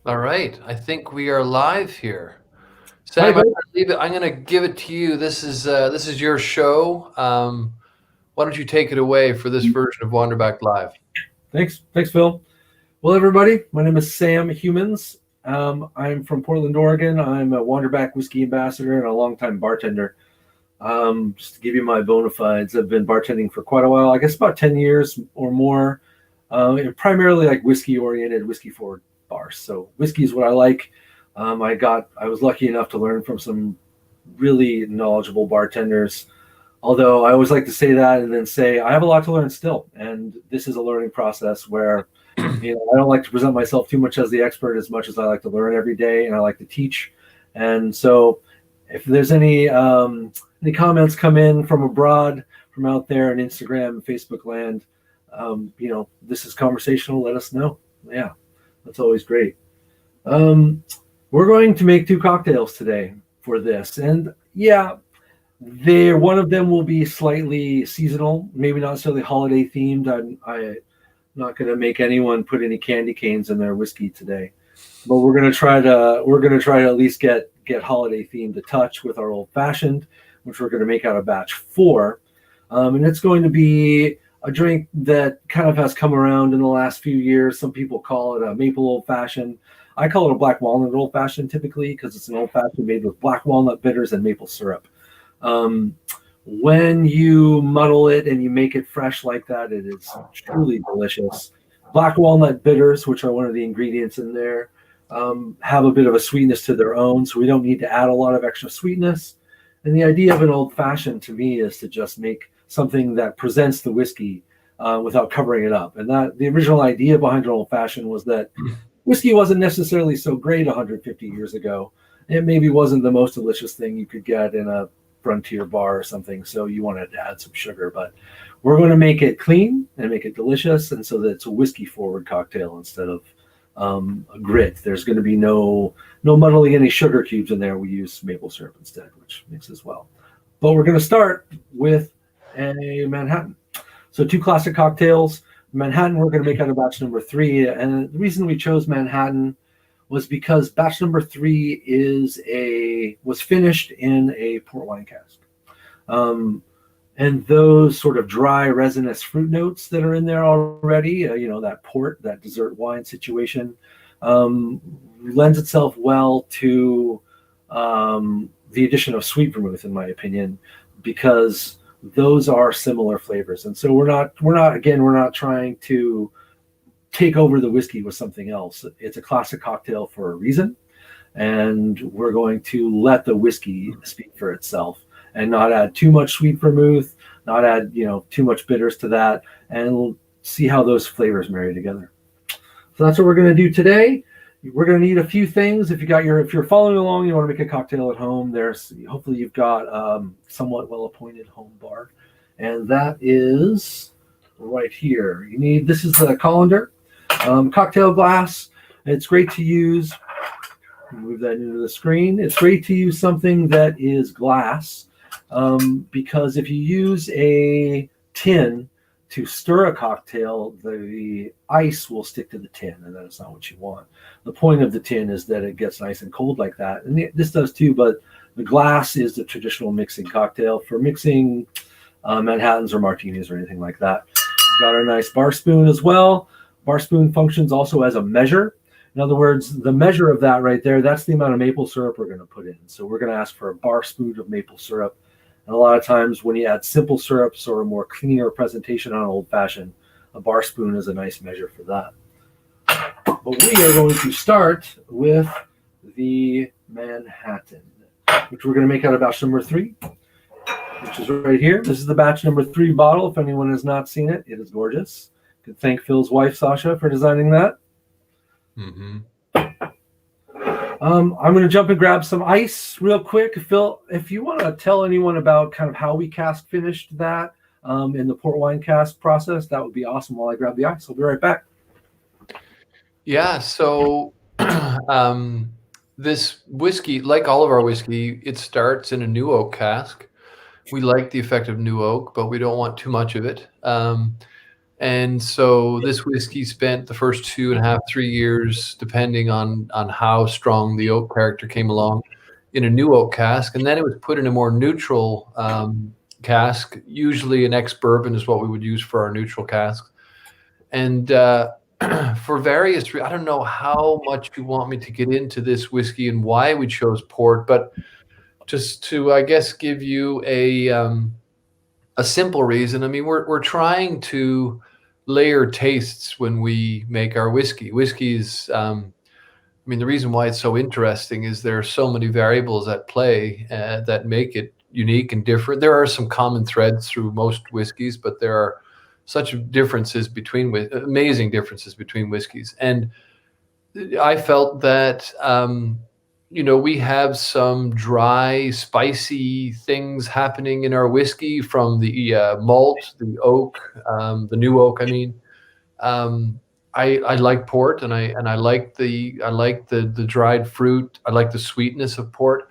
All right, I think we are live here. Hi, Sam, Bill. I'm gonna give it to you. This is your show. Why don't you take it away for this version of Wanderback Live? Thanks, Phil. Well, everybody, my name is Sam Humans. I'm from Portland, Oregon. I'm a Wanderback whiskey ambassador and a longtime bartender. Just to give you my bona fides, I've been bartending for quite a while. I guess about 10 years or more. Primarily like whiskey oriented, whiskey forward bars. So whiskey is what I like. I was lucky enough to learn from some really knowledgeable bartenders. Although I always like to say that and then say I have a lot to learn still, and this is a learning process where I don't like to present myself too much as the expert as much as I like to learn every day and I like to teach. And so, if there's any comments come in from abroad, from out there in Instagram and Facebook land, this is conversational. Let us know. Yeah, that's always great. Um, we're going to make two cocktails today for this, and yeah, one of them will be slightly seasonal, maybe not necessarily holiday themed. I'm not going to make anyone put any candy canes in their whiskey today, but we're going to try to at least get holiday themed a touch with our old fashioned, which we're going to make out of batch 4, and it's going to be a drink that kind of has come around in the last few years. Some people call it a maple old fashioned. I call it a black walnut old fashioned typically because it's an old fashioned made with black walnut bitters and maple syrup. Um, when you muddle it and you make it fresh like that, it is truly delicious. Black walnut bitters, which are one of the ingredients in there, have a bit of a sweetness to their own, so we don't need to add a lot of extra sweetness. And the idea of an old fashioned to me is to just make something that presents the whiskey without covering it up. And that the original idea behind an old fashioned was that whiskey wasn't necessarily so great 150 years ago. It maybe wasn't the most delicious thing you could get in a frontier bar or something, so you wanted to add some sugar, but we're going to make it clean and make it delicious, and so that it's a whiskey forward cocktail instead of a grit. There's going to be no muddling any sugar cubes in there. We use maple syrup instead, which mixes well. But we're going to start with a Manhattan. So 2 classic cocktails. Manhattan we're going to make out of batch number 3, and the reason we chose Manhattan was because batch number 3 was finished in a port wine cask. And those sort of dry resinous fruit notes that are in there already, that port, that dessert wine situation, lends itself well to the addition of sweet vermouth, in my opinion, because those are similar flavors. And so we're not trying to take over the whiskey with something else. It's a classic cocktail for a reason, and we're going to let the whiskey speak for itself and not add too much sweet vermouth, not add too much bitters to that, and we'll see how those flavors marry together. So that's what we're going to do today. We're going to need a few things. If you're following along, you want to make a cocktail at home. Hopefully you've got somewhat well-appointed home bar, and that is right here. This is the colander. Cocktail glass. It's great to use. Move that into the screen. It's great to use something that is glass because if you use a tin to stir a cocktail, the ice will stick to the tin, and that is not what you want. The point of the tin is that it gets nice and cold like that, and this does too. But the glass is the traditional mixing cocktail for mixing Manhattans or martinis or anything like that. We've got our nice bar spoon as well. Bar spoon functions also as a measure. In other words, the measure of that right there, that's the amount of maple syrup we're going to put in. So we're going to ask for a bar spoon of maple syrup. And a lot of times when you add simple syrups or a more cleaner presentation on an old fashioned, a bar spoon is a nice measure for that. But we are going to start with the Manhattan, which we're going to make out of batch number 3, which is right here. This is the batch number 3 bottle. If anyone has not seen it, it is gorgeous. Could thank Phil's wife, Sasha, for designing that. Mm-hmm. I'm going to jump and grab some ice real quick. Phil, if you want to tell anyone about kind of how we cask finished that in the port wine cask process, that would be awesome while I grab the ice. I'll be right back. Yeah, so this whiskey, like all of our whiskey, it starts in a new oak cask. We like the effect of new oak, but we don't want too much of it. And so this whiskey spent the first 2.5, 3 years, depending on how strong the oak character came along, in a new oak cask, and then it was put in a more neutral cask. Usually an ex-bourbon is what we would use for our neutral cask. And for various I don't know how much you want me to get into this whiskey and why we chose port, but just to, I guess, give you a simple reason. I mean, we're trying to layer tastes when we make our whiskey. Whiskey's, I mean, the reason why it's so interesting is there are so many variables at play that make it unique and different. There are some common threads through most whiskeys, but there are such differences between amazing differences between whiskeys. And I felt that we have some dry, spicy things happening in our whiskey from the malt, the oak, the new oak. I mean, I like port, and I like the dried fruit. I like the sweetness of port,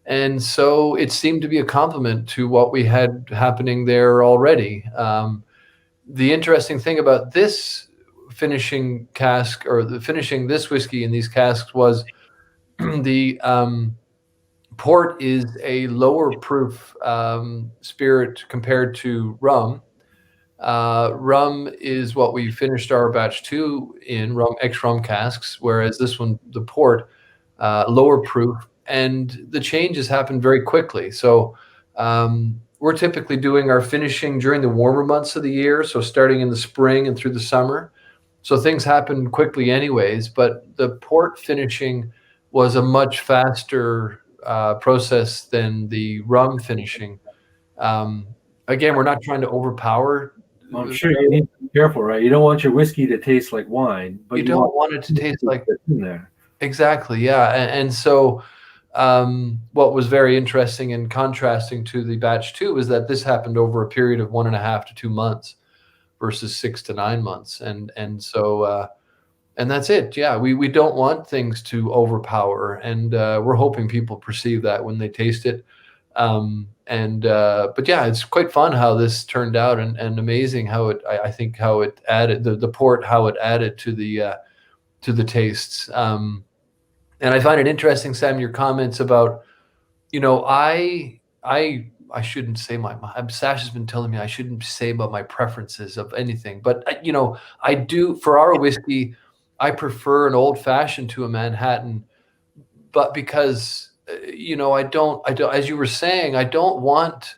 and so it seemed to be a complement to what we had happening there already. The interesting thing about this finishing cask, or the finishing this whiskey in these casks, was the port is a lower proof spirit compared to rum. Rum is what we finished our batch 2 in, rum ex-rum casks, whereas this one, the port, lower proof, and the changes happen very quickly. So we're typically doing our finishing during the warmer months of the year, so starting in the spring and through the summer. So things happen quickly anyways, but the port finishing was a much faster process than the rum finishing. Again, we're not trying to overpower. I'm sure you need to be careful, right? You don't want your whiskey to taste like wine, but you don't want it to taste like in there. Exactly, yeah. And so what was very interesting and contrasting to the batch 2 is that this happened over a period of 1.5 to 2 months versus 6 to 9 months. And so and that's it. Yeah, we don't want things to overpower, and we're hoping people perceive that when they taste it. But yeah, it's quite fun how this turned out, and amazing how I think how it added the port, how it added to the tastes. And I find it interesting, Sam, your comments about, I shouldn't say Sash has been telling me I shouldn't say about my preferences of anything, but I do, for our whiskey, I prefer an old fashioned to a Manhattan, but because I don't, as you were saying, I don't want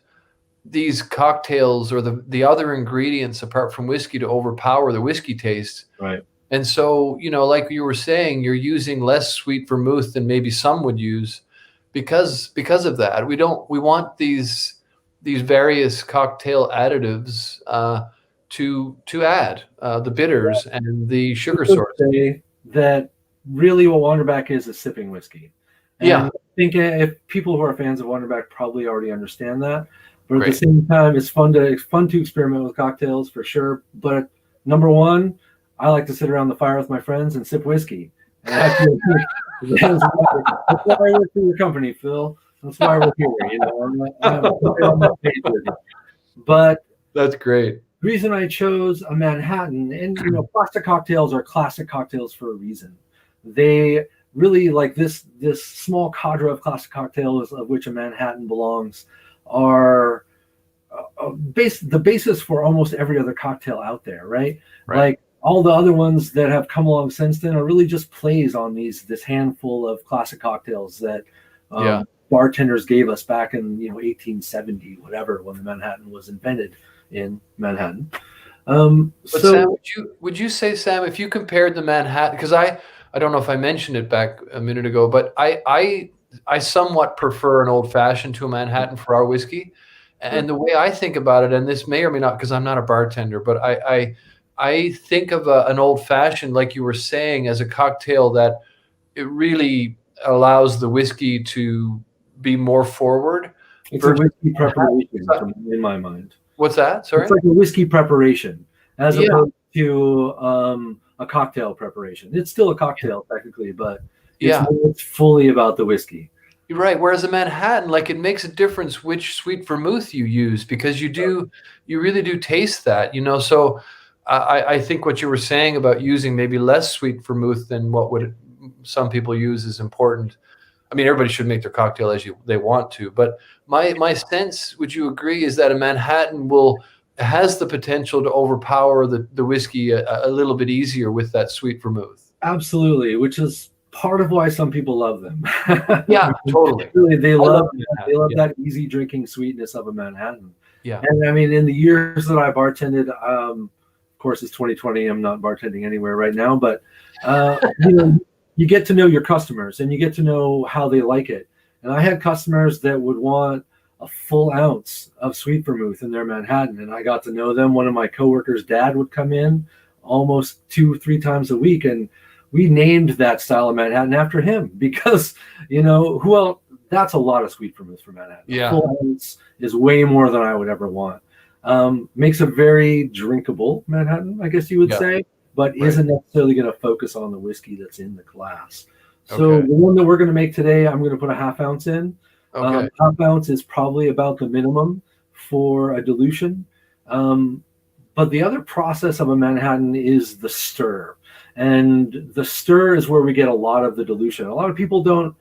these cocktails or the other ingredients apart from whiskey to overpower the whiskey taste. Right. And so, like you were saying, you're using less sweet vermouth than maybe some would use because of that. We want these various cocktail additives to add the bitters and the sugar source. Say that really what Wanderback is sipping whiskey. And Yeah. I think if people who are fans of Wanderback probably already understand that. But at the same time, it's fun to experiment with cocktails for sure. But number one, I like to sit around the fire with my friends and sip whiskey. And that's why I work for your company, Phil. That's why we're here. But that's great. The reason I chose a Manhattan, and classic cocktails are classic cocktails for a reason. They really, like this small cadre of classic cocktails, of which a Manhattan belongs, are the basis for almost every other cocktail out there, right? Like all the other ones that have come along since then are really just plays on this handful of classic cocktails that bartenders gave us back in 1870, whatever, when the Manhattan was invented in Manhattan. But Sam, would you say, Sam, if you compared the Manhattan, because I don't know if I mentioned it back a minute ago, but I somewhat prefer an old fashioned to a Manhattan for our whiskey. And the way I think about it, and this may or may not, because I'm not a bartender, but I think of an old fashioned, like you were saying, as a cocktail that it really allows the whiskey to be more forward. It's a whiskey preparation in my mind. What's that? Sorry? It's like a whiskey prepreparation as opposed to a cocktail preparation. It's still a cocktail technically, but it's fully about the whiskey. Right. Whereas a Manhattan, like, it makes a difference which sweet vermouth you use, because you really do taste that, So I think what you were saying about using maybe less sweet vermouth than what some people use is important. I mean, everybody should make their cocktail as they want to, but my sense, would you agree, is that a Manhattan has the potential to overpower the whiskey a little bit easier with that sweet vermouth. Absolutely, which is part of why some people love them. Yeah, totally. Really, they love yeah. that easy drinking sweetness of a Manhattan. Yeah. And I mean, in the years that I bartended, of course, it's 2020. I'm not bartending anywhere right now, but you get to know your customers and you get to know how they like it. And I had customers that would want a full ounce of sweet vermouth in their Manhattan, and I got to know them. One of my coworkers' dad would come in almost 2-3 times a week, and we named that style of Manhattan after him because, that's a lot of sweet vermouth for Manhattan. Yeah. Full ounce is way more than I would ever want. Makes a very drinkable Manhattan, I guess you would say, but isn't necessarily going to focus on the whiskey that's in the glass. So the one that we're going to make today, I'm going to put a half ounce in. Half ounce is probably about the minimum for a dilution. But the other process of a Manhattan is the stir. And the stir is where we get a lot of the dilution. A lot of people don't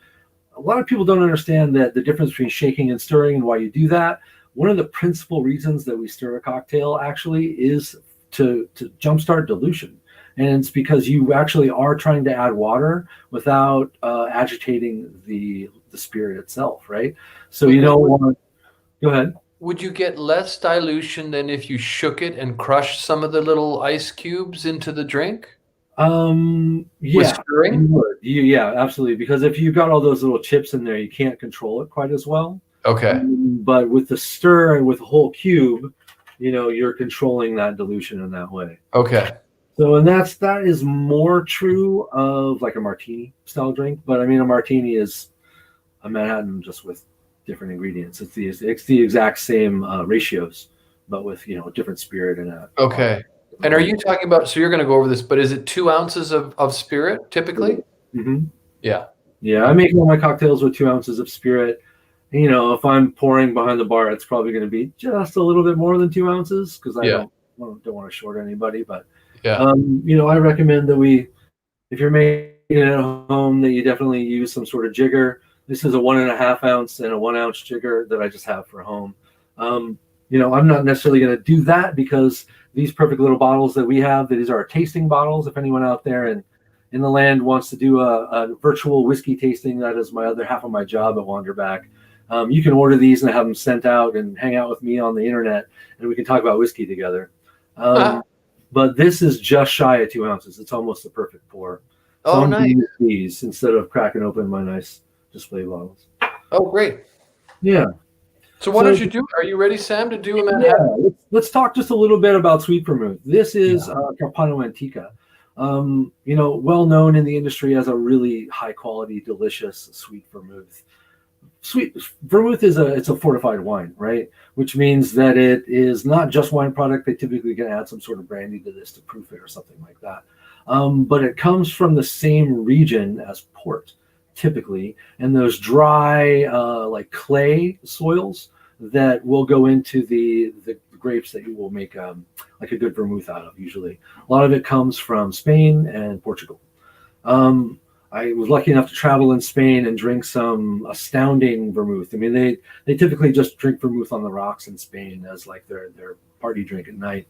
understand that the difference between shaking and stirring and why you do that. One of the principal reasons that we stir a cocktail actually is to jumpstart dilution. And it's because you actually are trying to add water without agitating the spirit itself, right? So you don't want. Go ahead. Would you get less dilution than if you shook it and crushed some of the little ice cubes into the drink? Yeah, yeah, absolutely. Because if you've got all those little chips in there, you can't control it quite as well. Okay. But with the stir and with the whole cube, you're controlling that dilution in that way. Okay. So, and that is more true of like a martini style drink. But I mean, a martini is a Manhattan just with different ingredients. It's the exact same ratios, but with different spirit in it. Okay. And are you talking about? So you're going to go over this, but is it 2 ounces of spirit typically? Mm-hmm. Yeah. Yeah, I make all my cocktails with 2 ounces of spirit. If I'm pouring behind the bar, it's probably going to be just a little bit more than 2 ounces because I don't want to short anybody. But I recommend that if you're making it at home, that you definitely use some sort of jigger. This is a 1.5 ounce and a 1 ounce jigger that I just have for home. I'm not necessarily going to do that because these perfect little bottles that we have, these are our tasting bottles. If anyone out there in the land wants to do a virtual whiskey tasting, that is my other half of my job at Wanderback. You can order these and have them sent out and hang out with me on the internet, and we can talk about whiskey together. But this is just shy of 2 ounces. It's almost the perfect pour. So I'm nice. use these instead of cracking open my nice display bottles. Oh, great. Yeah. So why don't you do? Are you ready, Sam, to do a Manhattan? Yeah, let's talk just a little bit about sweet vermouth. This is Carpano Antica. Well known in the industry as a really high quality, delicious sweet vermouth. Sweet vermouth it's a fortified wine, right? Which means that it is not just wine product. They typically can add some sort of brandy to this to proof it or something like that. But it comes from the same region as port, typically, and those dry like clay soils that will go into the grapes that you will make like a good vermouth out of. Usually a lot of it comes from Spain and Portugal. I was lucky enough to travel in Spain and drink some astounding vermouth. I mean, they typically just drink vermouth on the rocks in Spain as like their party drink at night,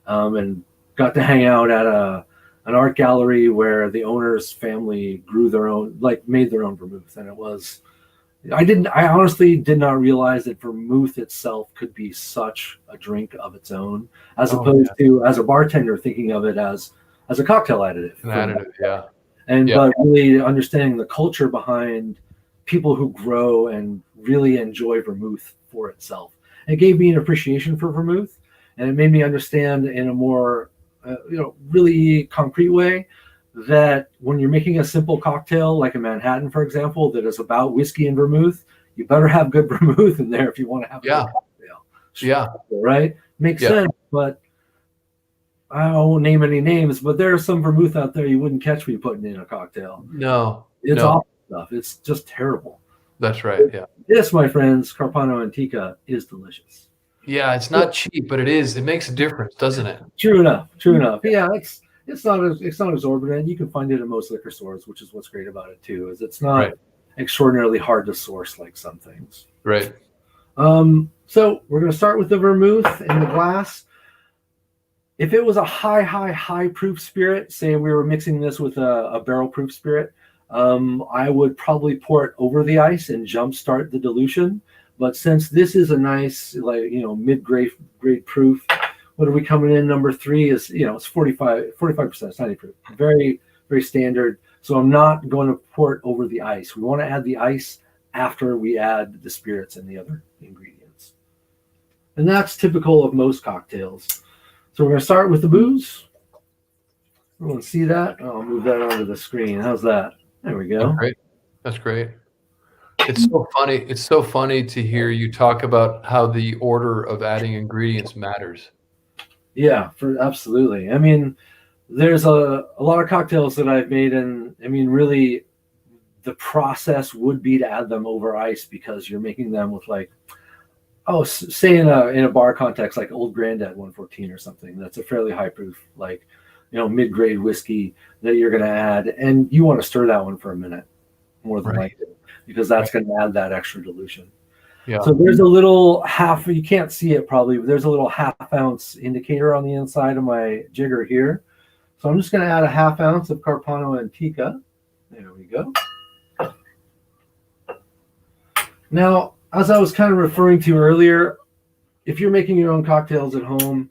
and got to hang out at an art gallery where the owner's family made their own vermouth. And I honestly did not realize that vermouth itself could be such a drink of its own, as opposed to as a bartender thinking of it as a cocktail additive. But really understanding the culture behind people who grow and really enjoy vermouth for itself. It gave me an appreciation for vermouth, and it made me understand in a more really concrete way that when you're making a simple cocktail like a Manhattan, for example, that is about whiskey and vermouth, you better have good vermouth in there if you want to have a good cocktail. Right? Makes sense, but I won't name any names, but there's some vermouth out there you wouldn't catch me putting in a cocktail. It's awful stuff. It's just terrible. That's right. Yeah. This, my friends, Carpano Antica is delicious. Yeah, it's not cheap, but it is. It makes a difference, doesn't it? True enough. True enough. Yeah, it's not exorbitant. You can find it in most liquor stores, which is what's great about it too. Is it's not Right. extraordinarily hard to source like some things. Right. So we're going to start with the vermouth in the glass. If it was a high proof spirit, say we were mixing this with a barrel proof spirit, I would probably pour it over the ice and jumpstart the dilution. But since this is a nice, mid-grade proof, what are we coming in? Number 3 is, it's 45%, it's 90 proof. Very, very standard. So I'm not going to pour it over the ice. We want to add the ice after we add the spirits and the other ingredients. And that's typical of most cocktails. So we're going to start with the booze. We want to see that. I'll move that onto the screen. How's that? There we go. Great. That's great. It's so funny. It's so funny to hear you talk about how the order of adding ingredients matters. Yeah, absolutely. I mean, there's a lot of cocktails that I've made, and I mean, really, the process would be to add them over ice because you're making them with say in a bar context like Old Grandad 114 or something. That's a fairly high proof, mid-grade whiskey that you're going to add, and you want to stir that one for a minute more than likely because that's going to add that extra dilution. Yeah. So there's a little you can't see it probably, but there's a little half-ounce indicator on the inside of my jigger here. So I'm just going to add a half-ounce of Carpano Antica. There we go. Now, as I was kind of referring to earlier, if you're making your own cocktails at home,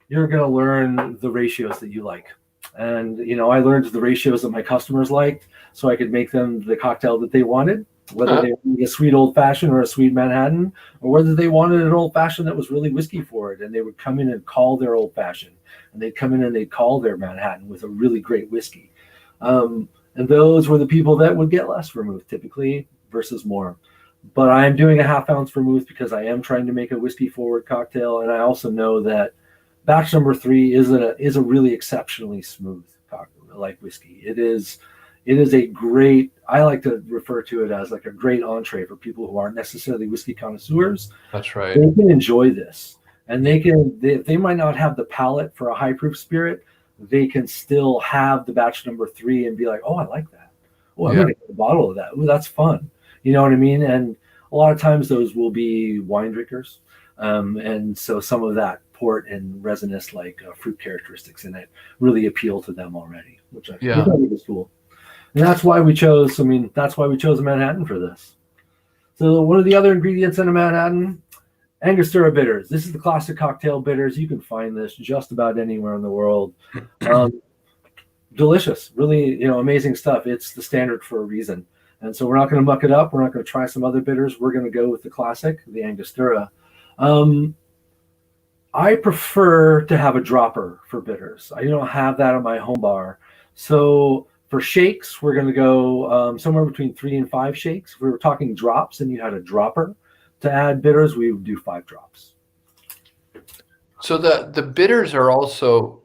you're going to learn the ratios that you like. And, I learned the ratios that my customers liked so I could make them the cocktail that they wanted, whether they wanted a sweet old-fashioned or a sweet Manhattan, or whether they wanted an old-fashioned that was really whiskey forward, and they would come in and call their old-fashioned, and they'd come in and they'd call their Manhattan with a really great whiskey. And those were the people that would get less vermouth typically versus more. But I am doing a half-ounce vermouth because I am trying to make a whiskey-forward cocktail, and I also know that batch number 3 is a really exceptionally smooth cocktail, like whiskey. It is a great. I like to refer to it as like a great entree for people who aren't necessarily whiskey connoisseurs. That's right. They can enjoy this, and they might not have the palate for a high-proof spirit. They can still have the batch number 3 and be like, oh, I like that. Oh, I'm going to get a bottle of that. Oh, that's fun. You know what I mean? And a lot of times those will be wine drinkers. And so some of that port and resinous fruit characteristics in it really appeal to them already, which I think is cool. And that's why we chose a Manhattan for this. So one of the other ingredients in a Manhattan, Angostura bitters. This is the classic cocktail bitters. You can find this just about anywhere in the world. Delicious, really, amazing stuff. It's the standard for a reason. And so we're not going to muck it up. We're not going to try some other bitters. We're going to go with the classic, the Angostura. I prefer to have a dropper for bitters. I don't have that on my home bar. So for shakes, we're going to go somewhere between 3 and 5 shakes. If we were talking drops and you had a dropper to add bitters, we would do 5 drops. So the bitters are also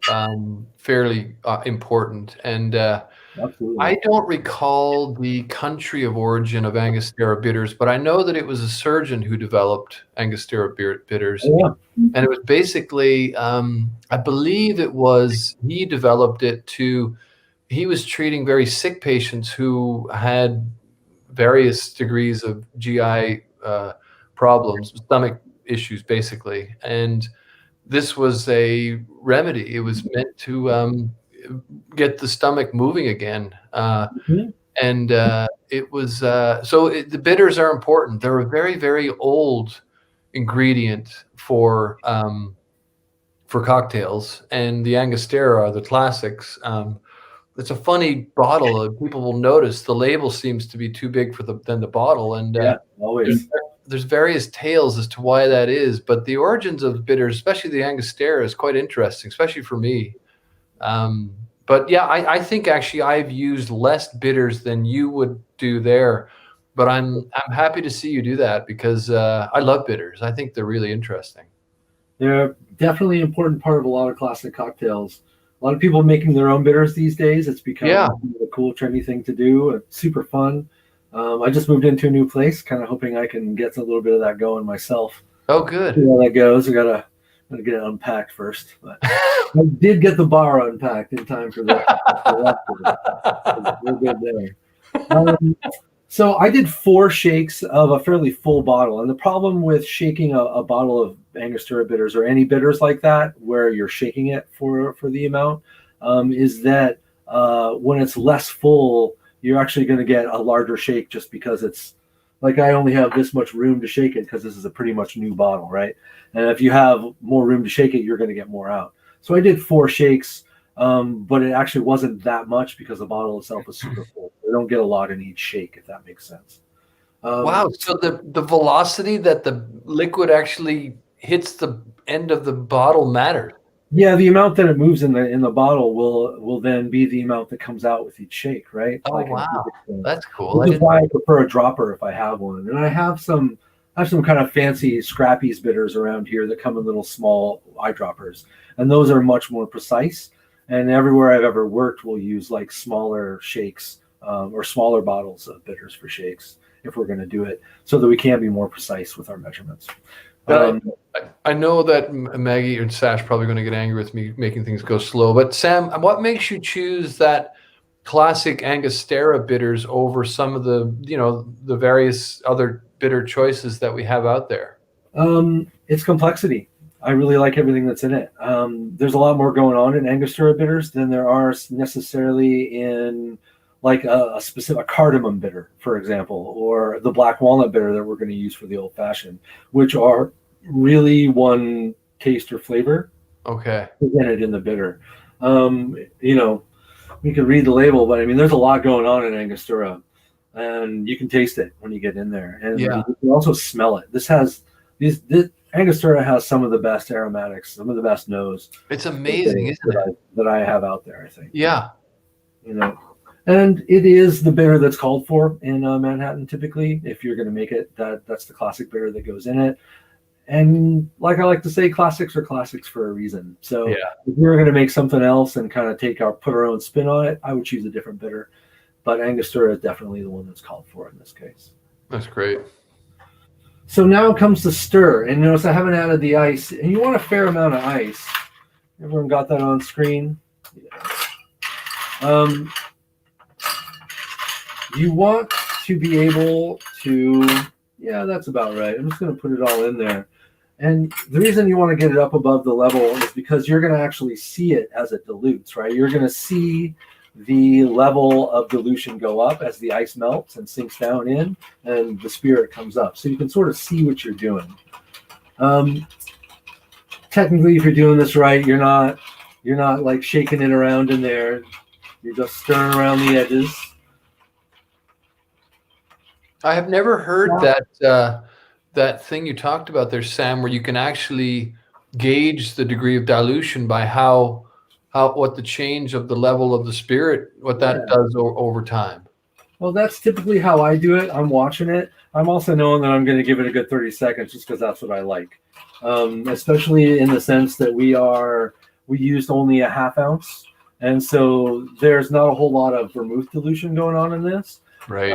fairly important. And absolutely. I don't recall the country of origin of Angostura bitters, but I know that it was a surgeon who developed Angostura bitters. Oh, yeah. And it was basically, I believe he developed it he was treating very sick patients who had various degrees of GI problems, stomach issues, basically. And this was a remedy. It was meant to get the stomach moving again. And it was, the bitters are important. They're a very, very old ingredient for cocktails, and the Angostura are the classics. It's a funny bottle. People will notice the label seems to be too big than the bottle, and always. There's various tales as to why that is, but the origins of bitters, especially the Angostura, is quite interesting, especially for me. But yeah, I think actually I've used less bitters than you would do there, but I'm happy to see you do that because I love bitters. I think they're really interesting. They're definitely an important part of a lot of classic cocktails. A lot of people making their own bitters these days. It's become a cool, trendy thing to do. It's super fun. I just moved into a new place, kind of hoping I can get a little bit of that going myself. Oh, good. See how that goes. I gotta get it unpacked first. But I did get the bar unpacked in time for the we're good there. So I did 4 shakes of a fairly full bottle, and the problem with shaking a bottle of Angostura bitters or any bitters like that, where you're shaking it for the amount, is that when it's less full, you're actually going to get a larger shake just because it's like I only have this much room to shake it because this is a pretty much new bottle, right? And if you have more room to shake it, you're going to get more out. So I did 4 shakes, but it actually wasn't that much because the bottle itself is super full. They don't get a lot in each shake, if that makes sense. Wow. So the velocity that the liquid actually hits the end of the bottle matters. Yeah, the amount that it moves in the bottle will then be the amount that comes out with each shake, right? Oh, Like wow. That's cool. Which is why I prefer a dropper if I have one. And I have some kind of fancy Scrappy's bitters around here that come in little small eyedroppers, and those are much more precise. And everywhere I've ever worked, we'll use like smaller shakes or smaller bottles of bitters for shakes if we're going to do it, so that we can be more precise with our measurements. I know that Maggie and Sash probably going to get angry with me making things go slow, but Sam, what makes you choose that classic Angostura bitters over some of the, the various other bitter choices that we have out there? It's complexity. I really like everything that's in it. There's a lot more going on in Angostura bitters than there are necessarily in like a specific cardamom bitter, for example, or the black walnut bitter that we're going to use for the old fashioned, which are really one taste or flavor. Okay. Presented in the bitter. You can read the label, but I mean, there's a lot going on in Angostura, and you can taste it when you get in there, and you can also smell it. This Angostura has some of the best aromatics, some of the best nose. It's amazing, isn't it? That I have out there, I think. Yeah. And it is the bitter that's called for in Manhattan typically. If you're going to make it, that's the classic bitter that goes in it. And like I like to say, classics are classics for a reason. So if we were going to make something else and kind of put our own spin on it, I would choose a different bitter. But Angostura is definitely the one that's called for in this case. That's great. So now comes the stir. And notice I haven't added the ice. And you want a fair amount of ice. Everyone got that on screen? Yeah. You want to be able to, that's about right. I'm just going to put it all in there. And the reason you want to get it up above the level is because you're going to actually see it as it dilutes, right? You're going to see the level of dilution go up as the ice melts and sinks down in, and the spirit comes up. So you can sort of see what you're doing. Technically, if you're doing this right, you're not like shaking it around in there. You're just stirring around the edges. I have never heard that thing you talked about there, Sam, where you can actually gauge the degree of dilution by what the change of the level of the spirit, what that does over time. Well, that's typically how I do it. I'm watching it. I'm also knowing that I'm going to give it a good 30 seconds just because that's what I like. Especially in the sense that we used only a half ounce. And so there's not a whole lot of vermouth dilution going on in this. Right.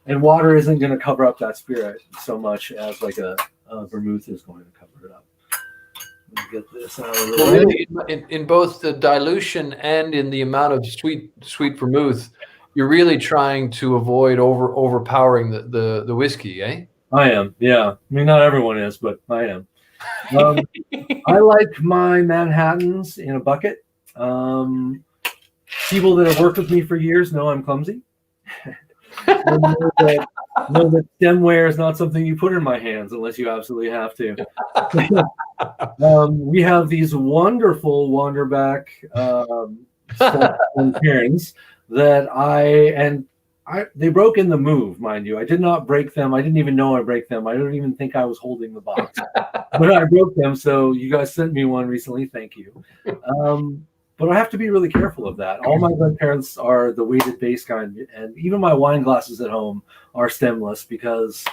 And water isn't going to cover up that spirit so much as like a vermouth is going to cover it up. Let me get this out of the way. In both the dilution and in the amount of sweet vermouth, you're really trying to avoid overpowering the whiskey, eh? I am, yeah. I mean, not everyone is, but I am. I like my Manhattans in a bucket. People that have worked with me for years know I'm clumsy. know that stemware is not something you put in my hands unless you absolutely have to. We have these wonderful Wanderback pairings that they broke in the move, mind you. I did not break them. I didn't even know I break them. I don't even think I was holding the box, but I broke them. So you guys sent me one recently. Thank you. But I have to be really careful of that. All my grandparents are the weighted base kind, and even my wine glasses at home are stemless because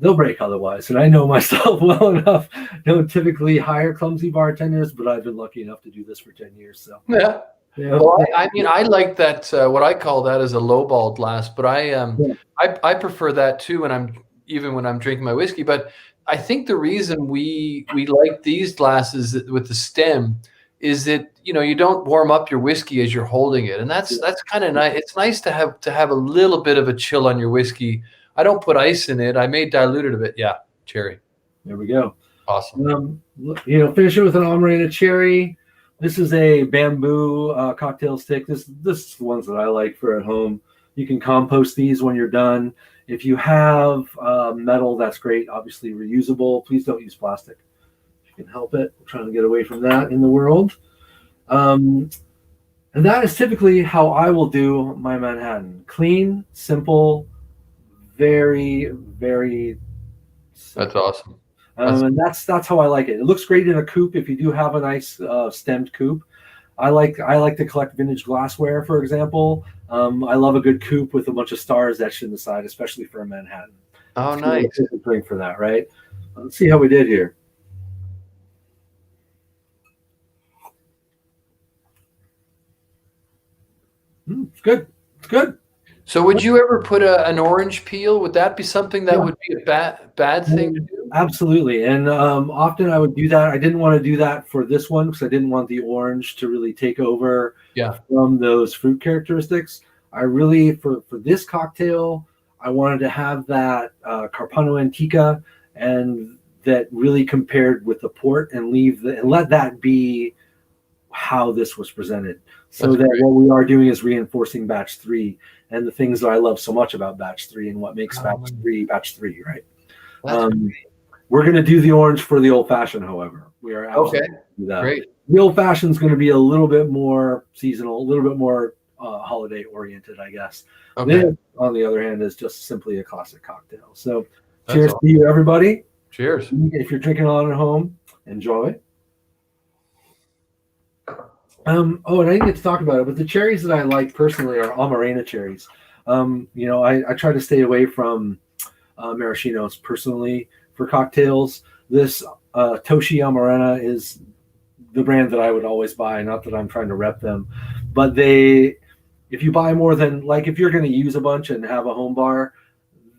they'll break otherwise. And I know myself well enough. Don't typically hire clumsy bartenders, but I've been lucky enough to do this for 10 years. So yeah. Well, I mean, I like that. What I call that is a lowball glass, but I prefer that too when I'm drinking my whiskey. But I think the reason we like these glasses with the stem is that you don't warm up your whiskey as you're holding it, and that's kind of nice. It's nice to have a little bit of a chill on your whiskey. I don't put ice in it. I may dilute it a bit. Yeah, cherry. There we go. Awesome. Finish it with an Amarena cherry. This is a bamboo cocktail stick. This is the ones that I like for at home. You can compost these when you're done. If you have metal, that's great. Obviously reusable. Please don't use plastic if you can help it. We're trying to get away from that in the world. And that is typically how I will do my Manhattan. Clean, simple, very, very simple. That's awesome. And that's how I like it. It looks great in a coupe if you do have a nice stemmed coupe. I like to collect vintage glassware, for example. I love a good coupe with a bunch of stars etched in the side, especially for a Manhattan. Oh, nice. A drink for that, right? Let's see how we did here. It's good. It's good. So would you ever put an orange peel? Would that be something that would be a bad thing to do? Absolutely. And often I would do that. I didn't want to do that for this one because I didn't want the orange to really take over from those fruit characteristics. I really, for this cocktail, I wanted to have that Carpano Antica, and that really compared with the port, and let that be how this was presented. So That's that great. what we are doing is reinforcing batch 3 and the things that I love so much about batch 3 and what makes batch 3, right? We're going to do the orange for the old fashioned, however. We are absolutely going to do that. Great. The old fashioned is going to be a little bit more seasonal, a little bit more holiday oriented, I guess. Okay. This, on the other hand, is just simply a classic cocktail. So That's cheers awesome. to you, everybody. Cheers. If you're drinking along at home, enjoy. And I didn't get to talk about it, but the cherries that I like personally are Amarena cherries. I try to stay away from maraschinos personally for cocktails. This Toshi Amarena is the brand that I would always buy. Not that I'm trying to rep them, but if you buy more than, like, if you're going to use a bunch and have a home bar,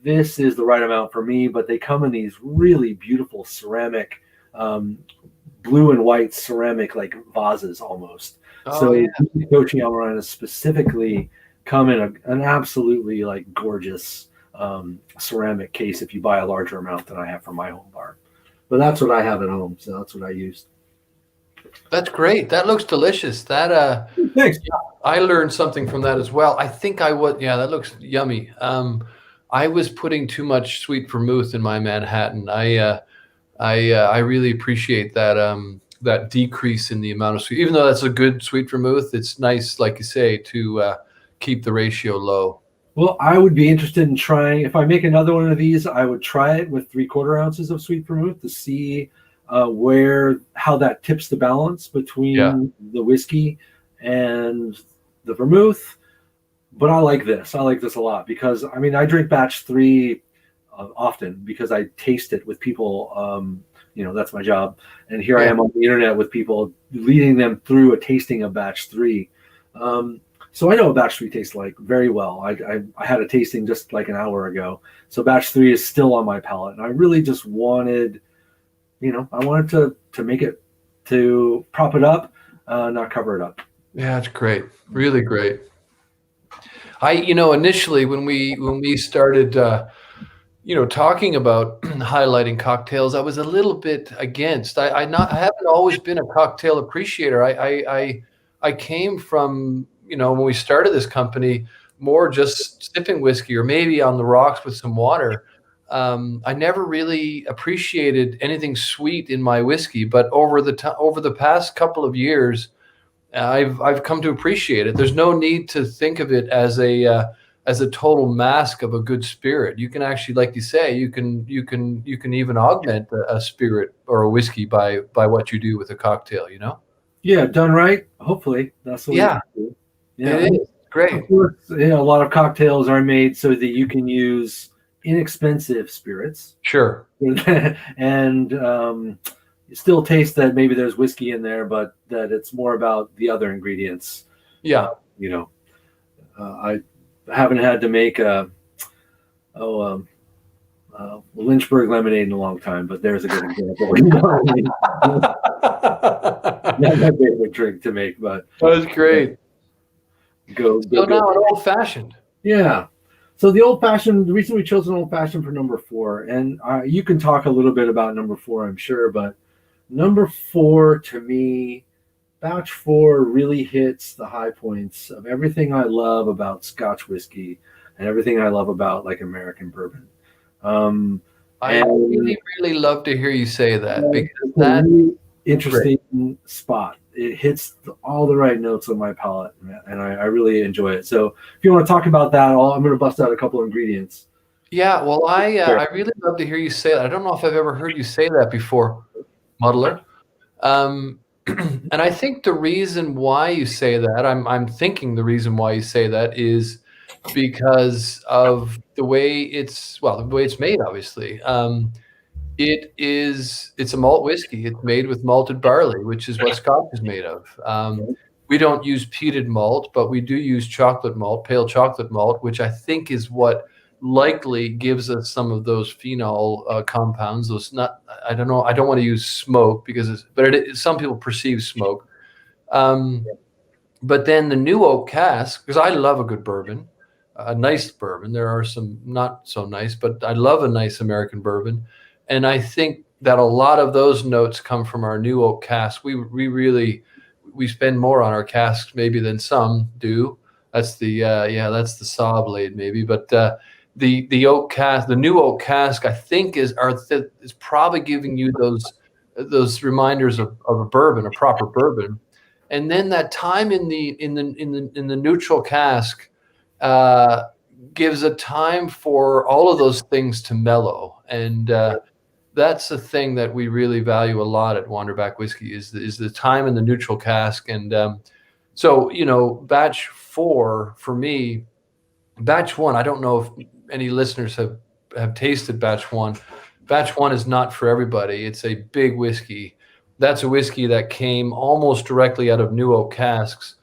this is the right amount for me. But they come in these really beautiful ceramic, blue and white ceramic, like vases almost. Toshi Amarena specifically come in an absolutely like gorgeous ceramic case if you buy a larger amount than I have for my home bar. But that's what I have at home, so that's what I used. That's great. That looks delicious. That thanks. I learned something from that as well. I think I would. Yeah, that looks yummy. I was putting too much sweet vermouth in my Manhattan. I really appreciate that decrease in the amount of sweet. Even though that's a good sweet vermouth, it's nice, like you say, to keep the ratio low. Well, I would be interested in trying. If I make another one of these, I would try it with 3/4 ounces of sweet vermouth to see how that tips the balance between the whiskey and the vermouth. But I like this. I like this a lot because I drink batch 3 often because I taste it with people. That's my job. And here I am on the internet with people leading them through a tasting of batch 3. So I know what batch 3 tastes like very well. I had a tasting just like an hour ago. So batch 3 is still on my palate. And I really just wanted, I wanted to make it, to prop it up, not cover it up. Yeah, it's great. Really great. Initially when we started, talking about highlighting cocktails, I was a little bit against. I haven't always been a cocktail appreciator. I came from, when we started this company, more just sipping whiskey or maybe on the rocks with some water. I never really appreciated anything sweet in my whiskey, but over the past couple of years, I've come to appreciate it. There's no need to think of it as a total mask of a good spirit. You can actually, like you say, you can even augment a spirit or a whiskey by what you do with a cocktail. Yeah, done right. Hopefully, that's the way. Yeah, to do. It is great. Of course, a lot of cocktails are made so that you can use inexpensive spirits. Sure. And you still taste that maybe there's whiskey in there, but that it's more about the other ingredients. Yeah. I haven't had to make Lynchburg lemonade in a long time, but there's a good example. Not my favorite drink to make, but that was great. Go So now an old fashioned. Yeah. So the reason we chose an old fashioned for number 4, and you can talk a little bit about number 4, I'm sure, but number 4 to me, batch 4 really hits the high points of everything I love about Scotch whiskey and everything I love about like American bourbon. I really, really love to hear you say that, because that's a really interesting spot. It hits all the right notes on my palate, and I really enjoy it. So if you want to talk about that, I'm going to bust out a couple of ingredients. Yeah, well, I really love to hear you say that. I don't know if I've ever heard you say that before, Muddler. And I think the reason why you say that, I'm thinking the reason why you say that is because of the way it's made, obviously. It's a malt whiskey. It's made with malted barley, which is what Scotch is made of. We don't use peated malt, but we do use chocolate malt, pale chocolate malt, which I think is what likely gives us some of those phenol compounds. I don't know. I don't want to use smoke some people perceive smoke. But then the new oak cask, because I love a good bourbon, a nice bourbon. There are some not so nice, but I love a nice American bourbon. And I think that a lot of those notes come from our new oak cask. We spend more on our casks maybe than some do. That's the saw blade maybe, but the oak cask, the new oak cask, I think is probably giving you those reminders of a bourbon, a proper bourbon. And then that time in the neutral cask gives a time for all of those things to mellow. And that's the thing that we really value a lot at Wanderback Whiskey is the time in the neutral cask. And so, batch 4 for me, batch 1, I don't know if any listeners have tasted batch 1. Batch 1 is not for everybody. It's a big whiskey. That's a whiskey that came almost directly out of new oak casks.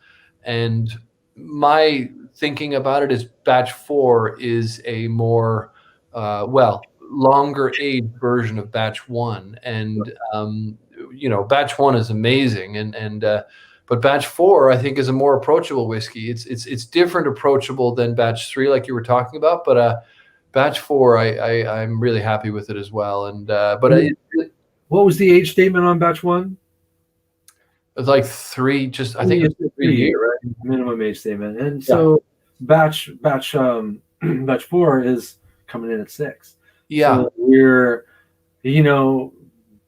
And my thinking about it is batch 4 is a more, longer aged version of batch 1. And, batch 1 is amazing. But batch 4, I think, is a more approachable whiskey. It's different approachable than batch 3, like you were talking about. But batch 4, I'm really happy with it as well. And what was the age statement on batch 1? It's like 3. I think it's 3 years, right? Minimum age statement. And so batch 4 is coming in at 6. Yeah, so we're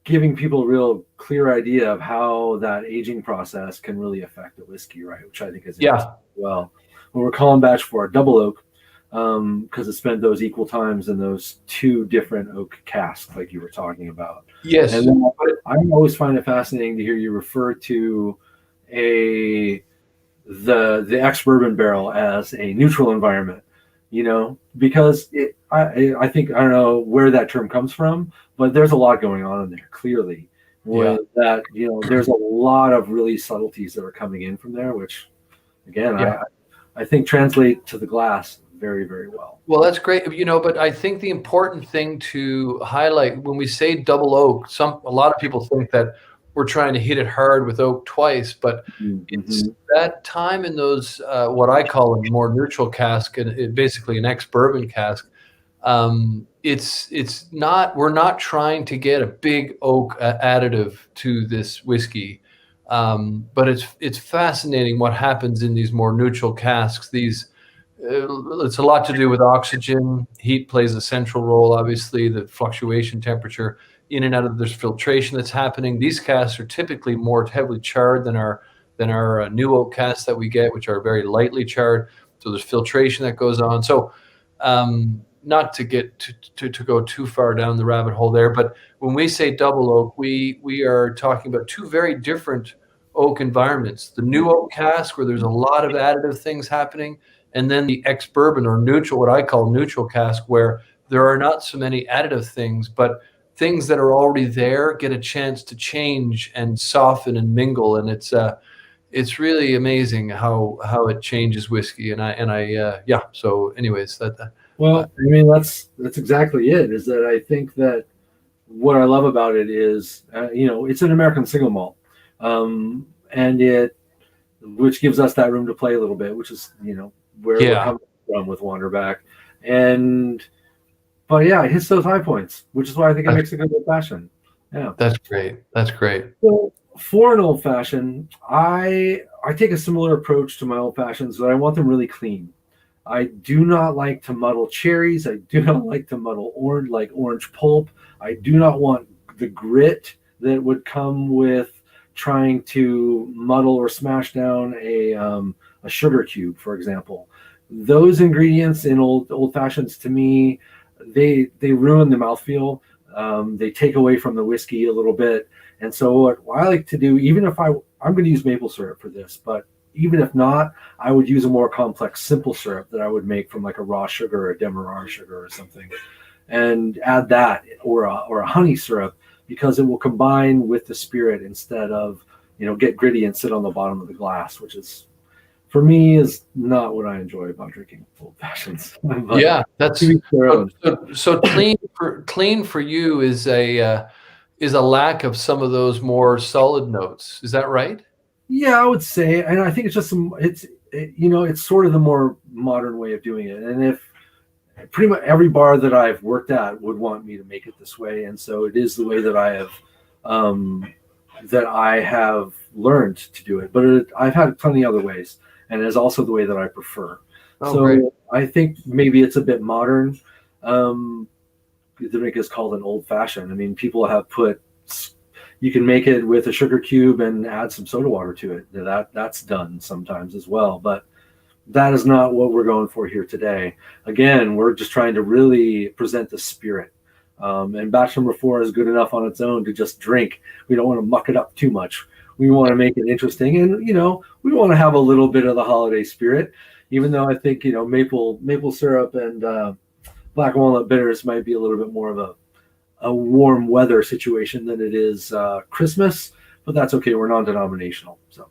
giving people a real clear idea of how that aging process can really affect the whiskey, right? Which I think is interesting as well. When we're calling batch 4 double oak, because it spent those equal times in those 2 different oak casks, like you were talking about. Yes, and then I always find it fascinating to hear you refer to the ex-bourbon barrel as a neutral environment. Because I think, I don't know where that term comes from, but there's a lot going on in there, clearly. That, there's a lot of really subtleties that are coming in from there, which, again, I think translate to the glass very, very well. Well, that's great. But I think the important thing to highlight when we say double oak, a lot of people think that we're trying to hit it hard with oak twice, but it's that time in those what I call a more neutral cask, and basically an ex-bourbon cask. It's not. We're not trying to get a big oak additive to this whiskey, but it's fascinating what happens in these more neutral casks. It's a lot to do with oxygen. Heat plays a central role, obviously. The fluctuation temperature. In and out of there's filtration that's happening. These casks are typically more heavily charred than our new oak casks that we get, which are very lightly charred. So there's filtration that goes on. So not to get to go too far down the rabbit hole there, but when we say double oak, we are talking about 2 very different oak environments. The new oak cask, where there's a lot of additive things happening, and then the ex-bourbon or neutral, what I call neutral cask, where there are not so many additive things, but things that are already there get a chance to change and soften and mingle, and it's really amazing how it changes whiskey. So anyways, Well, I mean, that's exactly it. Is that I think that what I love about it is, it's an American single malt, and which gives us that room to play a little bit, which is where we're Yeah, coming from with Wanderback, and but yeah, it hits those high points, which is why I think it that's, makes a good old fashioned. Yeah. that's great. That's great. So for an old fashioned, I take a similar approach to my old fashions, but I want them really clean. I do not like to muddle cherries. I do not like to muddle orange pulp. I do not want the grit that would come with trying to muddle or smash down a sugar cube, for example. Those ingredients in old fashions, to me, they ruin the mouthfeel. They take away from the whiskey a little bit. And so what I like to do, even if I'm going to use maple syrup for this, but even if not, I would use a more complex, simple syrup that I would make from like a raw sugar or a demerara sugar or something, and add that or a honey syrup, because it will combine with the spirit instead of get gritty and sit on the bottom of the glass, which is for me is not what I enjoy about drinking old fashions. Yeah, that's so clean for you is a lack of some of those more solid notes. Is that right? Yeah, I would say, and I think it's just it's sort of the more modern way of doing it. And if pretty much every bar that I've worked at would want me to make it this way, and so it is the way that I have learned to do it. But I've had plenty other ways, and it is also the way that I prefer. Oh, so great. I think maybe it's a bit modern. The drink is called an old fashioned. I mean, people have you can make it with a sugar cube and add some soda water to it. That's done sometimes as well, but that is not what we're going for here today. Again, we're just trying to really present the spirit. And batch number 4 is good enough on its own to just drink. We don't want to muck it up too much. We want to make it interesting, and we want to have a little bit of the holiday spirit. Even though I think maple syrup and black walnut bitters might be a little bit more of a warm weather situation than it is Christmas, but that's okay. We're non-denominational, so.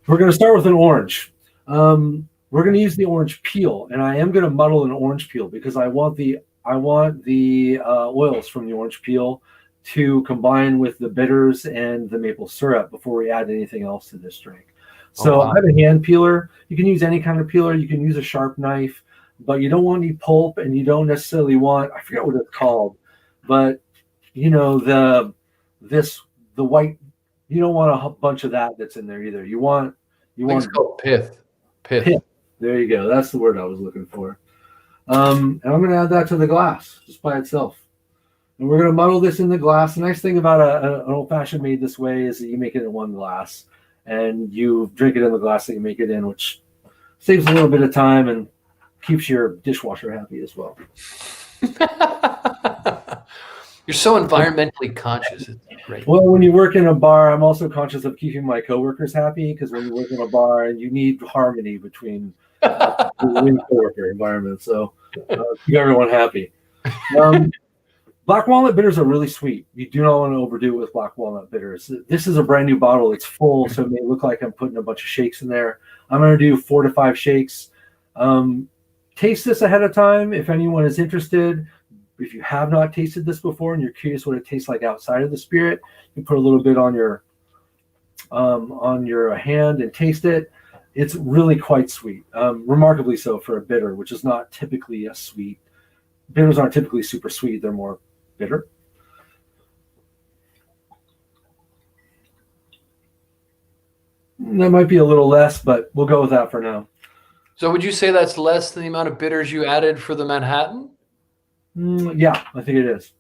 We're going to start with an orange. We're going to use the orange peel, and I am going to muddle an orange peel because I want the oils from the orange peel to combine with the bitters and the maple syrup before we add anything else to this drink. So I have a hand peeler. You can use any kind of peeler. You can use a sharp knife, but you don't want any pulp, and you don't necessarily want, I forget what it's called, but the white, you don't want a bunch of that's in there either. You want it's called pith. There you go. That's the word I was looking for. And I'm going to add that to the glass just by itself. And we're going to muddle this in the glass. The nice thing about an old fashioned made this way is that you make it in one glass and you drink it in the glass that you make it in, which saves a little bit of time and keeps your dishwasher happy as well. You're so environmentally conscious. It's great. Well, when you work in a bar, I'm also conscious of keeping my coworkers happy, because when you work in a bar, you need harmony between the coworker environment. So keep everyone happy. Black walnut bitters are really sweet. You do not want to overdo it with black walnut bitters. This is a brand new bottle. It's full, so it may look like I'm putting a bunch of shakes in there. I'm going to do 4 to 5 shakes. Taste this ahead of time if anyone is interested. If you have not tasted this before and you're curious what it tastes like outside of the spirit, you put a little bit on your hand and taste it. It's really quite sweet, remarkably so for a bitter, which is not typically a sweet. Bitters aren't typically super sweet; they're more bitter. That might be a little less, but we'll go with that for now. So would you say that's less than the amount of bitters you added for the Manhattan? Yeah, I think it is.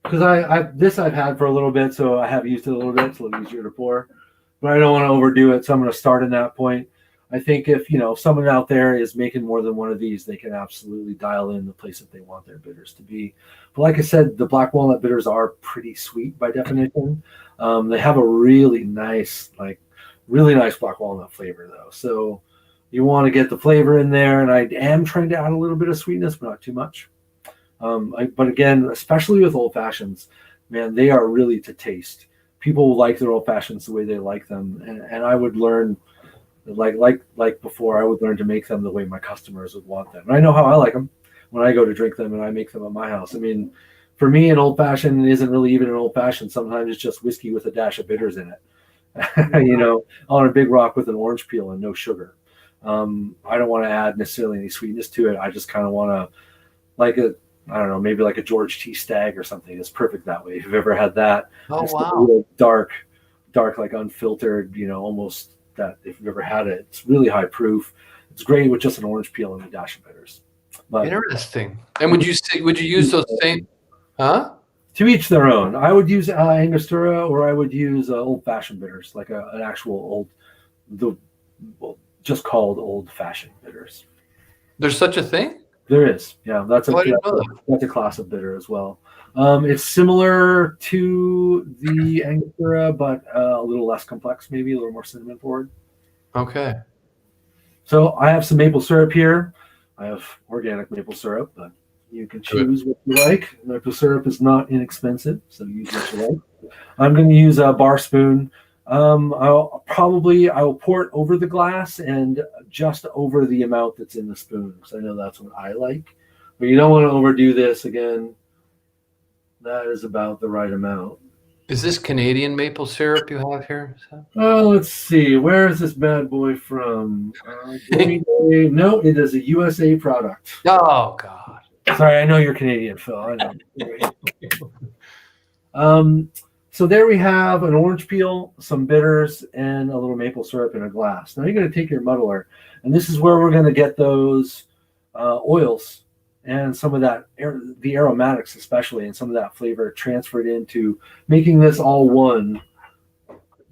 Because I've had for a little bit, so I have used it a little bit. It's a little easier to pour. But I don't want to overdo it, so I'm going to start in that point. I think if someone out there is making more than one of these, they can absolutely dial in the place that they want their bitters to be. But like I said, the black walnut bitters are pretty sweet by definition. They have a really nice black walnut flavor though. So you want to get the flavor in there, and I am trying to add a little bit of sweetness, but not too much. But again, especially with old fashions, man, they are really to taste. People like their old fashions the way they like them, and I would learn Like before, I would learn to make them the way my customers would want them. And I know how I like them when I go to drink them and I make them at my house. I mean, for me, an old fashioned isn't really even an old fashioned. Sometimes it's just whiskey with a dash of bitters in it. On a big rock with an orange peel and no sugar. I don't want to add necessarily any sweetness to it. I just kind of want to I don't know, maybe like a George T. Stag or something. It's perfect that way. If you've ever had that, Oh, wow. Real dark, like unfiltered, almost that. If you've ever had it, it's really high proof. It's great with just an orange peel and a dash of bitters. But Interesting. And would you use those same? Huh? To each their own. I would use Angostura, or I would use old-fashioned bitters, like an actual just called old-fashioned bitters. There's such a thing? There is, yeah. That's a class of bitter as well. It's similar to the Angostura, but a little less complex, maybe a little more cinnamon forward. Okay. So I have some maple syrup here. I have organic maple syrup, but you can choose what you like. Maple syrup is not inexpensive, so use what you like. I'm going to use a bar spoon. I will pour it over the glass and just over the amount that's in the spoon, because I know that's what I like. But you don't want to overdo this. Again, that is about the right amount. Is this Canadian maple syrup you have here? Oh, let's see. Where is this bad boy from? No, it is a USA product. Oh, God. Sorry, I know you're Canadian, Phil. I know. So there we have an orange peel, some bitters, and a little maple syrup in a glass. Now you're going to take your muddler, and this is where we're going to get those oils and some of that, the aromatics especially, and some of that flavor transferred into making this all one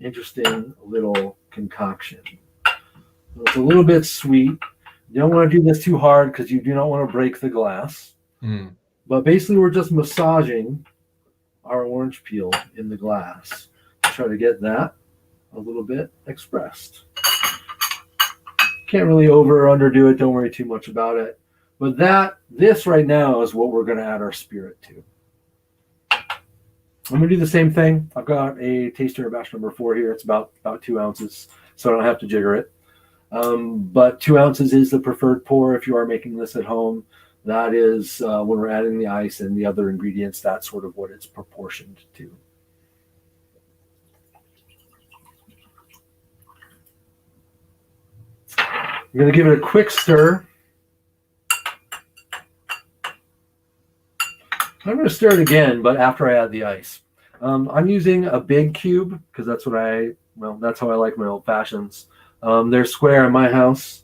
interesting little concoction. So it's a little bit sweet. You don't want to do this too hard because you do not want to break the glass. Mm. But basically we're just massaging our orange peel in the glass. Try to get that a little bit expressed. Can't really over or underdo it. Don't worry too much about it. But this right now is what we're going to add our spirit to. I'm going to do the same thing. I've got a taster batch number 4 here. It's about 2 ounces, so I don't have to jigger it. But 2 ounces is the preferred pour if you are making this at home. That is when we're adding the ice and the other ingredients, that's sort of what it's proportioned to. I'm going to give it a quick stir. I'm going to stir it again, but after I add the ice. I'm using a big cube because that's that's how I like my old fashions. They're square in my house.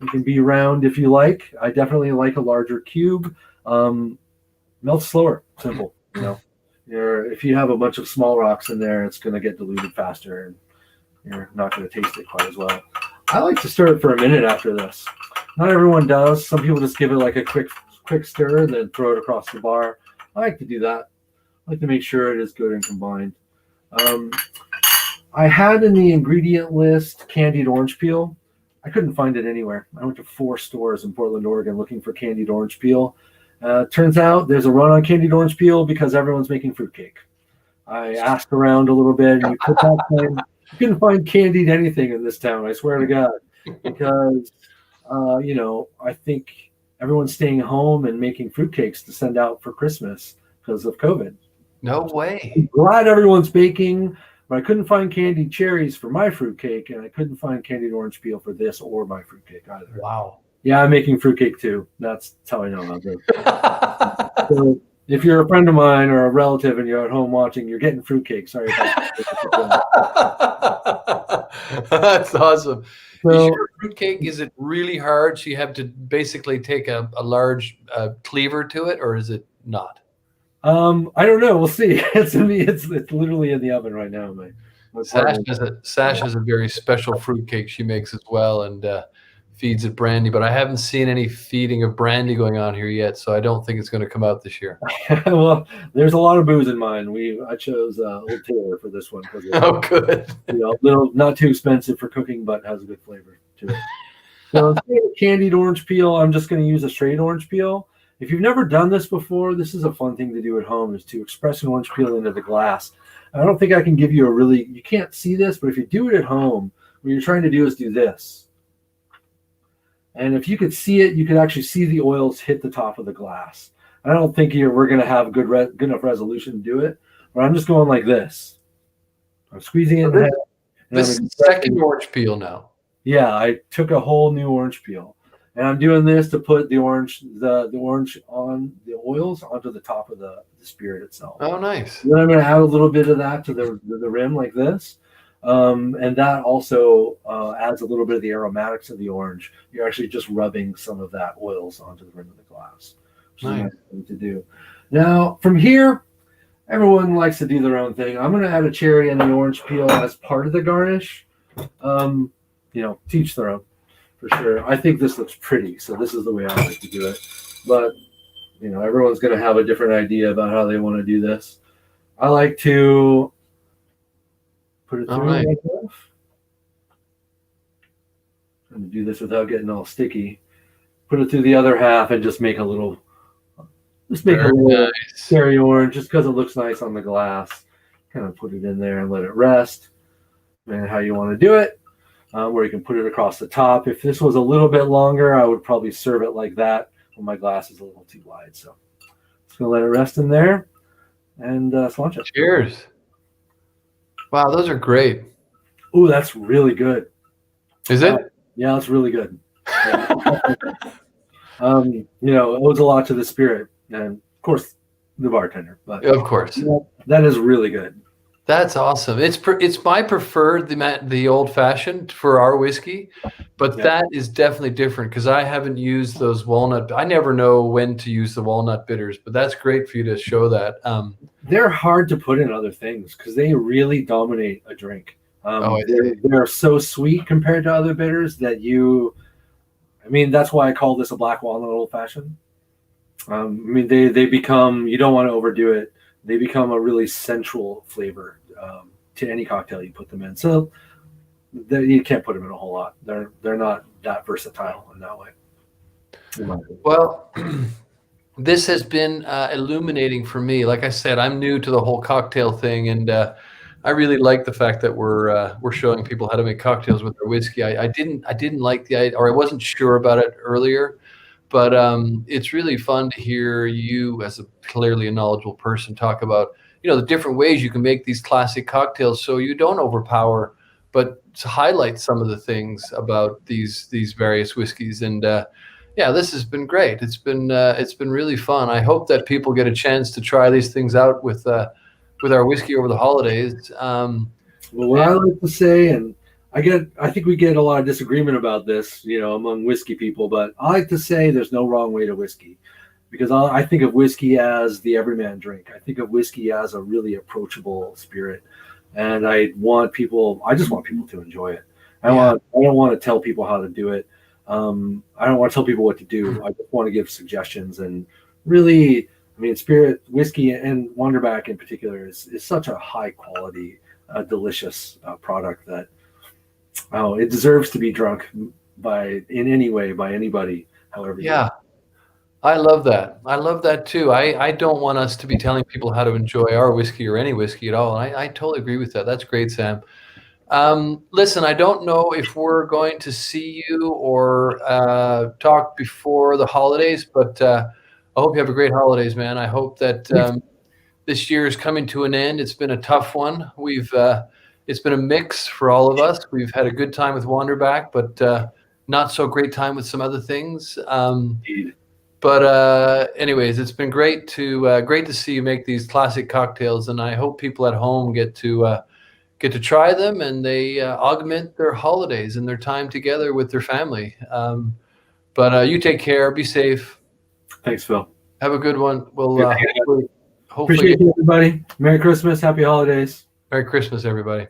You can be round if you like. I definitely like a larger cube. Melts slower. Simple. If you have a bunch of small rocks in there, it's going to get diluted faster, and you're not going to taste it quite as well. I like to stir it for a minute after this. Not everyone does. Some people just give it like a quick stir and then throw it across the bar. I like to do that. I like to make sure it is good and combined. I had in the ingredient list candied orange peel. I couldn't find it anywhere. I went to 4 stores in Portland, Oregon looking for candied orange peel. Turns out there's a run on candied orange peel because everyone's making fruitcake. I asked around a little bit, and you couldn't find candied anything in this town, I swear to God. Because, I think everyone's staying home and making fruitcakes to send out for Christmas because of COVID. No way. I'm glad everyone's baking. But I couldn't find candied cherries for my fruitcake, and I couldn't find candied orange peel for this or my fruitcake either. Wow. Yeah, I'm making fruitcake too. That's how I know how good. So if you're a friend of mine or a relative and you're at home watching, you're getting fruitcake. Sorry about that. That's awesome. So, is your fruitcake, is it really hard? So you have to basically take a large cleaver to it, or is it not? I don't know. We'll see. It's literally in the oven right now. Sash has a very special fruitcake she makes as well, and feeds it brandy. But I haven't seen any feeding of brandy going on here yet, so I don't think it's going to come out this year. Well, there's a lot of booze in mine. I chose Old Taylor for this one because oh, good. Little not too expensive for cooking, but has a good flavor to it. So instead of candied orange peel, I'm just going to use a straight orange peel. If you've never done this before, this is a fun thing to do at home, is to express an orange peel into the glass. I don't think I can give you you can't see this, but if you do it at home, What you're trying to do is do this. And if you could see it, you could actually see the oils hit the top of the glass. I don't think we're going to have good enough resolution to do it, but I'm just going like this. I'm squeezing it in half. This is second orange peel now. Yeah, I took a whole new orange peel. And I'm doing this to put the orange on the oils onto the top of the spirit itself. Oh, nice. Then I'm going to add a little bit of that to the rim like this. And that also adds a little bit of the aromatics of the orange. You're actually just rubbing some of that oils onto the rim of the glass. Which is a nice thing to do. Now, from here, everyone likes to do their own thing. I'm going to add a cherry and the orange peel as part of the garnish. Teach their own, for sure. I think this looks pretty, so this is the way I like to do it. But, everyone's going to have a different idea about how they want to do this. I like to put it through like this. I'm going to do this without getting all sticky. Put it through the other half and just make a little cherry orange just because it looks nice on the glass. Kind of put it in there and let it rest. And how you want to do it. Where you can put it across the top. If this was a little bit longer, I would probably serve it like that. Well, my glass is a little too wide, so just gonna let it rest in there and launch it. Cheers! Wow, those are great. Ooh, that's really good. Is it? Yeah, that's really good. Yeah. It owes a lot to the spirit and, of course, the bartender. But of course, that is really good. That's awesome. It's my preferred, the old fashioned for our whiskey, but that is definitely different because I haven't used those walnut. I never know when to use the walnut bitters, but that's great for you to show that. They're hard to put in other things because they really dominate a drink. They're so sweet compared to other bitters that that's why I call this a black walnut old fashioned. They become, you don't want to overdo it. They become a really central flavor to any cocktail you put them in. So you can't put them in a whole lot. They're not that versatile in that way. Well, this has been illuminating for me. Like I said, I'm new to the whole cocktail thing, and I really like the fact that we're showing people how to make cocktails with their whiskey. I didn't like the idea, or I wasn't sure about it earlier. But it's really fun to hear you, as clearly a knowledgeable person, talk about the different ways you can make these classic cocktails, so you don't overpower, but to highlight some of the things about these various whiskeys. And this has been great. It's been really fun. I hope that people get a chance to try these things out with our whiskey over the holidays. What I like to say, and I think we get a lot of disagreement about this, among whiskey people, but I like to say there's no wrong way to whiskey, because I think of whiskey as the everyman drink. I think of whiskey as a really approachable spirit, and I just want people to enjoy it. I don't want to tell people how to do it. I don't want to tell people what to do. I just want to give suggestions. And really, spirit whiskey and Wanderback in particular is such a high quality, delicious product that it deserves to be drunk in any way by anybody, however. I love that. I love that too. I don't want us to be telling people how to enjoy our whiskey or any whiskey at all. And I totally agree with that. That's great, Sam. Listen, I don't know if we're going to see you or talk before the holidays, but I hope you have a great holidays, man. I hope that this year is coming to an end. It's been a tough one. It's been a mix for all of us. We've had a good time with Wanderback, but not so great time with some other things. But anyways, it's been great to see you make these classic cocktails, and I hope people at home get to try them, and they augment their holidays and their time together with their family. But you take care. Be safe. Thanks, Phil. Have a good one. We'll hopefully appreciate you, everybody. Merry Christmas. Happy holidays. Merry Christmas, everybody.